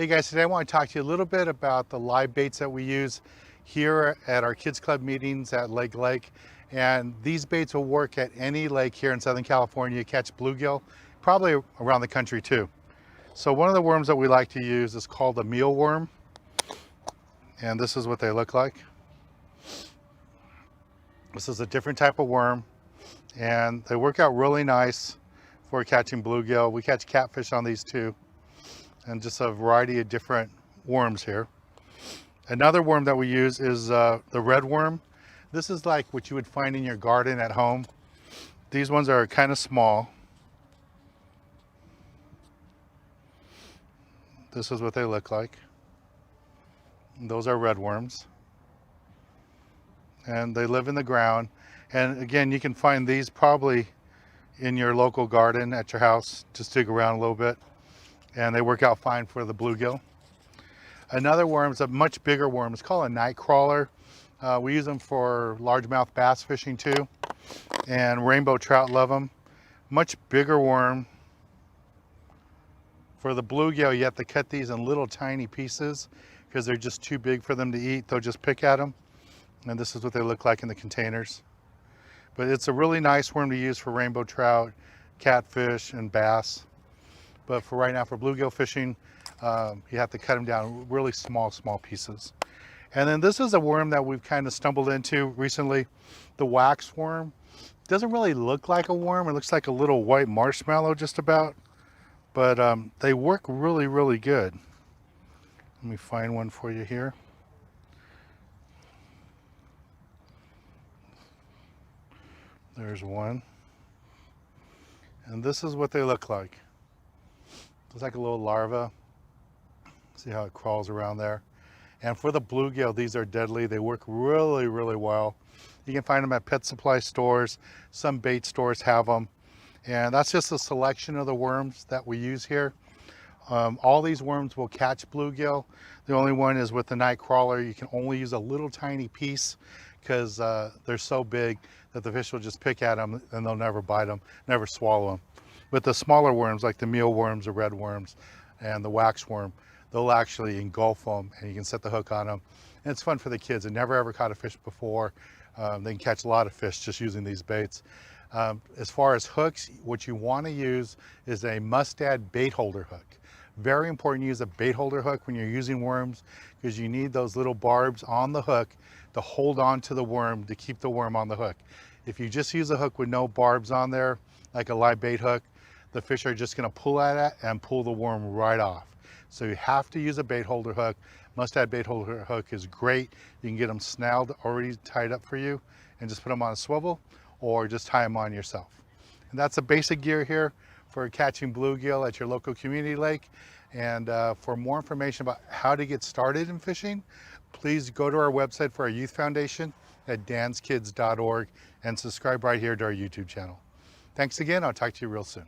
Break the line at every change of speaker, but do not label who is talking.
Hey guys, today I want to talk to you a little bit about the live baits that we use here at our kids club meetings at Lake. And these baits will work at any lake here in Southern California, catch bluegill, probably around the country too. So one of the worms that we like to use is called a mealworm. And this is what they look like. This is a different type of worm and they work out really nice for catching bluegill. We catch catfish on these too, and just a variety of different worms here. Another worm that we use is the red worm. This is like what you would find in your garden at home. These ones are kind of small. This is what they look like. Those are red worms. And they live in the ground. And again, you can find these probably in your local garden at your house. Just dig around a little bit. And they work out fine for the bluegill. Another worm is a much bigger worm. It's called a night crawler. We use them for largemouth bass fishing too. And rainbow trout love them. Much bigger worm. For the bluegill, you have to cut these in little tiny pieces because they're just too big for them to eat. They'll just pick at them. And this is what they look like in the containers. But it's a really nice worm to use for rainbow trout, catfish, and bass. But for right now, for bluegill fishing, you have to cut them down really small pieces. And then this is a worm that we've kind of stumbled into recently, the wax worm. Doesn't really look like a worm. It looks like a little white marshmallow just about. But they work really good. Let me find one for you here. There's one. And this is what they look like. Looks like a little larva. See how it crawls around there. And for the bluegill, these are deadly. They work really well. You can find them at pet supply stores. Some bait stores have them. And that's just a selection of the worms that we use here. All these worms will catch bluegill. The only one is with the night crawler. You can only use a little tiny piece because they're so big that the fish will just pick at them and they'll never bite them, never swallow them. But the smaller worms like the mealworms, the red worms, and the wax worm, they'll actually engulf them and you can set the hook on them. And it's fun for the kids. They never ever caught a fish before. They can catch a lot of fish just using these baits. As far as hooks, what you want to use is a mustad bait holder hook. Very important to use a bait holder hook when you're using worms because you need those little barbs on the hook to hold on to the worm to keep the worm on the hook. If you just use a hook with no barbs on there, like a live bait hook, the fish are just going to pull at it and pull the worm right off. So you have to use a bait holder hook. Mustad bait holder hook is great. You can get them snelled, already tied up for you, and just put them on a swivel or just tie them on yourself. And that's the basic gear here for catching bluegill at your local community lake. And for more information about how to get started in fishing, please go to our website for our youth foundation at danskids.org and subscribe right here to our YouTube channel. Thanks again. I'll talk to you real soon.